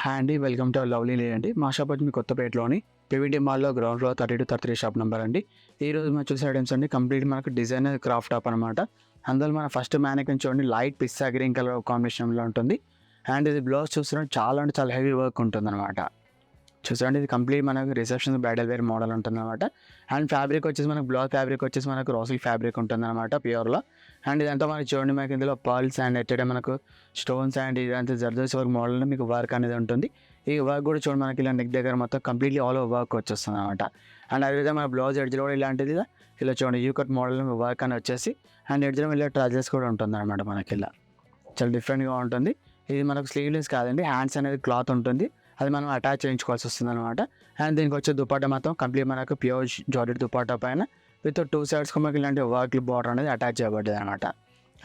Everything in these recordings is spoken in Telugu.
హాయ్ అండి, వెల్కమ్ టు లవ్లీ లే అండి. మా షాప్ వచ్చి మీ కొత్తపేటలోని పీవీటీ మాల్లో గ్రౌండ్ ఫ్లోర్ 32-33 షాప్ నెంబర్ అండి. ఈరోజు మనం చూసే ఐటమ్స్ అండి కంప్లీట్ మనకు డిజైనర్ క్రాఫ్ట్ టాప్ అనమాట. అందులో మన ఫస్ట్ మ్యానికన్ చూడండి లైట్ పిస్తా గ్రీన్ కలర్ కాంబినేషన్లో ఉంటుంది. అండ్ ఇది బ్లౌజ్ చూస్తున్నాం చాలా అంటే చాలా హెవీ వర్క్ ఉంటుంది అనమాట. చూసారండి ఇది కంప్లీట్ మనకు రిసెప్షన్ బ్రైడల్ వేర్ మోడల్ ఉంటుంది అనమాట. అండ్ ఫ్యాబ్రిక్ వచ్చేసి మనకు బ్లౌజ్ ఫ్యాబ్రిక్ వచ్చేసి మనకు రోసిల్ ఫ్యాబ్రిక్ ఉంటుంది అనమాట ప్యూర్లో. అండ్ ఇదంతా మనకి చూడండి మనకి ఇందులో పర్ల్స్ అండ్ ఎట్టడే మనకు స్టోన్స్ అండ్ ఇదంతా జర్దోసి వర్క్ మోడల్లో మీకు వర్క్ అనేది ఉంటుంది. ఈ వర్క్ కూడా చూడండి మనకి ఇలా నెక్ దగ్గర మొత్తం కంప్లీట్లీ ఆల్ ఓవర్ వర్క్ వచ్చేస్తుంది అనమాట. అండ్ అదేవిధంగా మన బ్లౌజ్ ఎడ్జ్లో కూడా ఇలాంటిది ఇలా చూడండి యూకట్ మోడల్ వర్క్ అని వచ్చేసి అండ్ ఎడ్జ్లో ఇలా ట్రాజెస్ కూడా ఉంటుంది అనమాట. మనకి ఇలా చాలా డిఫరెంట్గా ఉంటుంది. ఇది మనకు స్లీవ్లెస్ కాదండి, హ్యాండ్స్ అనేది క్లాత్ ఉంటుంది, అది మనం అటాచ్ చేయించుకోవాల్సి వస్తుంది అనమాట. అండ్ దీనికి వచ్చే దుపట్టా మాత్రం కంప్లీట్ మనకు ప్యూర్ జార్జెట్ దుపట్టా పైన విత్ 2 sides మనకి ఇలాంటి వర్క్ బార్డర్ అనేది అటాచ్ చేయబడ్డది అనమాట.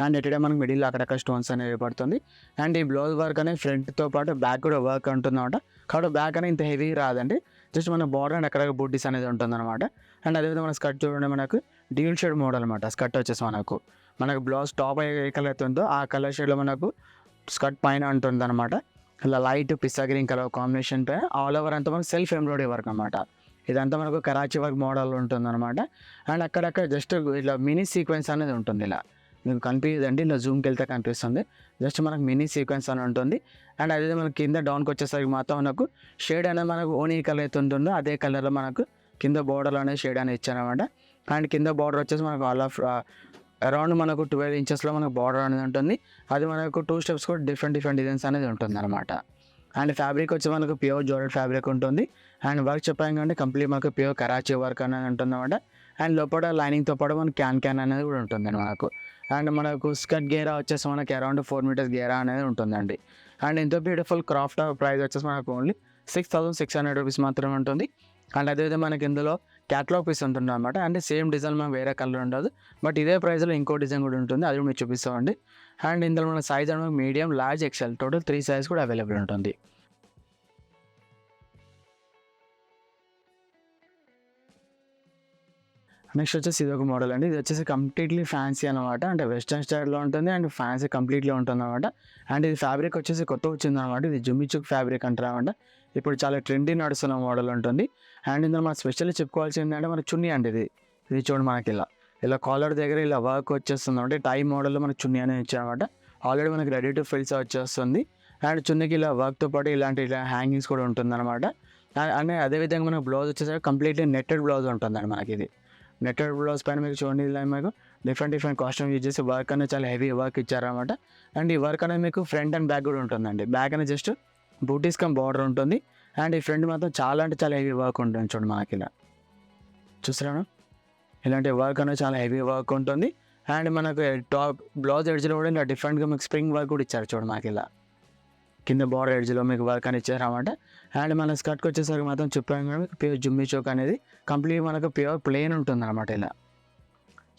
అండ్ ఎటుడే మనకి మిడిల్ అక్కడక్కడ స్టోన్స్ అనేవి పడుతుంది. అండ్ ఈ బ్లౌజ్ వర్క్ అనేది ఫ్రంట్తో పాటు బ్యాక్ కూడా వర్క్ ఉంటుంది అనమాట. కాబట్టి బ్యాక్ అనేది ఇంత హెవీ రాదండి, జస్ట్ మన బార్డర్ అండ్ అక్కడ బుడ్డీస్ అనేది ఉంటుంది అనమాట. అండ్ అదేవిధంగా మన స్కర్ట్ చూడండి మనకు డ్యూల్ షేడ్ మోడల్ అనమాట. స్కర్ట్ వచ్చేసి మనకు బ్లౌజ్ టాప్ ఏ కలర్ అయితే ఉందో ఆ కలర్ షేడ్లో మనకు స్కర్ట్ పైన ఉంటుంది అనమాట. ఇలా లైట్ పిస్తా గ్రీన్ కలర్ కాంబినేషన్ పై ఆల్ ఓవర్ అంతా మనకు సెల్ఫ్ ఎంబ్రాయిడరీ వర్క్ అనమాట. ఇదంతా మనకు కరాచీ వర్క్ మోడల్ ఉంటుంది అనమాట. అండ్ అక్కడక్కడ జస్ట్ ఇలా మినీ సీక్వెన్స్ అనేది ఉంటుంది. ఇలా మీకు కనిపించదండి, ఇలా జూమ్కి వెళ్తే కనిపిస్తుంది. జస్ట్ మనకు మినీ సీక్వెన్స్ అని ఉంటుంది. అండ్ అదే మనకి కింద డౌన్కి వచ్చేసరికి మాత్రం మనకు షేడ్ అనేది మనకు ఓన్ ఏ కలర్ అయితే ఉంటుందో అదే కలర్లో మనకు కింద బార్డర్ అనేది షేడ్ అనేది ఇచ్చారనమాట. అండ్ కింద బార్డర్ వచ్చేసి మనకు ఆల్ ఆఫ్ అరౌండ్ మనకు 12 inches మనకు బార్డర్ అనేది ఉంటుంది. అది మనకు 2 steps కూడా డిఫరెంట్ డిజైన్స్ అనేది ఉంటుంది అనమాట. అండ్ ఫ్యాబ్రిక్ వచ్చి మనకు ప్యూర్ జార్జెట్ ఫ్యాబ్రిక్ ఉంటుంది. అండ్ వర్క్ చెప్పాం కంటే కంప్లీట్ మనకు ప్యూర్ కరాచీ వర్క్ అనేది ఉంటుంది అనమాట. అండ్ లోపల లైనింగ్తో పాటు మనకు క్యాన్ అనేది కూడా ఉంటుంది మనకు. అండ్ మనకు స్కర్ట్ గేరా వచ్చేసి మనకి అరౌండ్ 4 meters గేరా అనేది ఉంటుందండి. అండ్ ఎంతో బ్యూటిఫుల్ క్రాఫ్ట్ ప్రైస్ వచ్చేసి మనకు ఓన్లీ 6,600 rupees మాత్రమే ఉంటుంది. అండ్ అదేవిధంగా మనకి ఇందులో క్యాటలాగ్ పీస్ ఉంటుంది అనమాట. అంటే సేమ్ డిజైన్ మనకు వేరే కలర్ ఉండదు, బట్ ఇదే ప్రైస్లో ఇంకో డిజైన్ కూడా ఉంటుంది, అది కూడా మీకు చూపిస్తామండి. అండ్ ఇందులో మన సైజ్ అనేది medium, large, XL total 3 sizes కూడా అవైలబుల్ ఉంటుంది. నెక్స్ట్ వచ్చేసి ఇది ఒక మోడల్ అండి. ఇది వచ్చేసి కంప్లీట్లీ ఫ్యాన్సీ అనమాట. అంటే వెస్టర్న్ స్టైల్లో ఉంటుంది అండ్ ఫ్యాన్సీ కంప్లీట్లీ ఉంటుంది అనమాట. అండ్ ఇది ఫ్యాబ్రిక్ వచ్చేసి కొత్త వచ్చింది అనమాట. ఇది జుమ్మిచుక్ ఫ్యాబ్రిక్ అంటారు అనమాట. ఇప్పుడు చాలా ట్రెండీ నడుస్తున్న మోడల్ ఉంటుంది. అండ్ ఇందులో మనం స్పెషల్లీ చెప్పుకోవాల్సింది ఏంటంటే మన చున్నీ అండి. ఇది చూడండి మనకి ఇలా కాలర్ దగ్గర ఇలా వర్క్ వచ్చేస్తుంది అంటే టై మోడల్లో మనకి చున్నీ అనేది ఇచ్చారనమాట. ఆల్రెడీ మనకి రెడీ టు ఫిల్స్ వచ్చేస్తుంది. అండ్ చున్నీకి ఇలా వర్క్తో పాటు ఇలా హ్యాంగింగ్స్ కూడా ఉంటుంది అనమాట. అండ్ అదేవిధంగా మనకు బ్లౌజ్ వచ్చేసరికి కంప్లీట్లీ నెట్టెడ్ బ్లౌజ్ ఉంటుందండి. మనకి ఇది నెట్టెడ్ బ్లౌజ్ పైన మీకు చూడండి ఇలా మీకు డిఫరెంట్ కాస్ట్యూమ్ యూజ్ చేసి వర్క్ అనేది చాలా హెవీ వర్క్ ఇచ్చారనమాట. అండ్ ఈ వర్క్ అనేది మీకు ఫ్రంట్ అండ్ బ్యాక్ కూడా ఉంటుందండి. బ్యాక్ అనేది జస్ట్ బూటీస్ కమ్ బార్డర్ ఉంటుంది. అండ్ ఈ ఫ్రంట్ మాత్రం చాలా అంటే చాలా హెవీ వర్క్ ఉంటుంది. చూడండి మనకి ఇలా చూస్తున్నాను, ఇలాంటి వర్క్ అనేది చాలా హెవీ వర్క్ ఉంటుంది. అండ్ మనకు టాప్ బ్లౌజ్ ఎడ్జ్లో కూడా ఇలా డిఫరెంట్గా మీకు స్ప్రింగ్ వర్క్ కూడా ఇచ్చారు. చూడండి మనకి ఇలా కింద బార్డర్ ఎడ్జ్లో మీకు వర్క్ అని ఇచ్చారన్నమాట. అండ్ మన స్కర్ట్కి వచ్చేసరికి మాత్రం చెప్పాను కూడా మీకు ప్యూర్ జుమ్మి చోక్ అనేది కంప్లీట్ మనకు ప్యూర్ ప్లెయిన్ ఉంటుంది అనమాట. ఇలా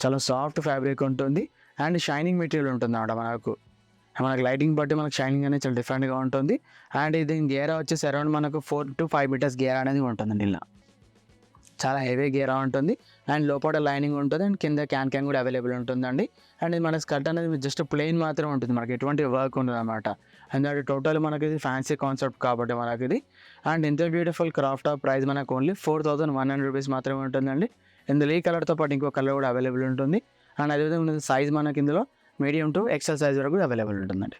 చాలా సాఫ్ట్ ఫ్యాబ్రిక్ ఉంటుంది అండ్ షైనింగ్ మెటీరియల్ ఉంటుంది అన్నమాట. మనకు లైటింగ్ బట్టి మనకు షైనింగ్ అనేది చాలా డిఫరెంట్గా ఉంటుంది. అండ్ ఇది గేరా వచ్చేసి అరౌండ్ మనకు 4 to 5 meters గేరా అనేది ఉంటుందండి. ఇలా చాలా హెవీ గేరా ఉంటుంది. అండ్ లోపల లైనింగ్ ఉంటుంది అండ్ కింద క్యాన్ కూడా అవైలబుల్ ఉంటుందండి. అండ్ ఇది మన స్కర్ట్ అనేది జస్ట్ ప్లెయిన్ మాత్రమే ఉంటుంది, మనకి ఎటువంటి వర్క్ ఉండదు అనమాట. అండ్ అది టోటల్ మనకి ఇది ఫ్యాన్సీ కాన్సెప్ట్ కాబట్టి మనకి ఇది. అండ్ ఇంత బ్యూటిఫుల్ క్రాఫ్ట్ ఆఫ్ ప్రైస్ మనకు ఓన్లీ 4,100 rupees మాత్రమే ఉంటుందండి. ఇందులో ఈ కలర్తో పాటు ఇంకో కలర్ కూడా అవైలబుల్ ఉంటుంది. అండ్ అదేవిధంగా సైజ్ మనకి ఇందులో మీడియం టు ఎక్సెల్ సైజ్ వరకు కూడా అవైలబుల్ ఉంటుందండి.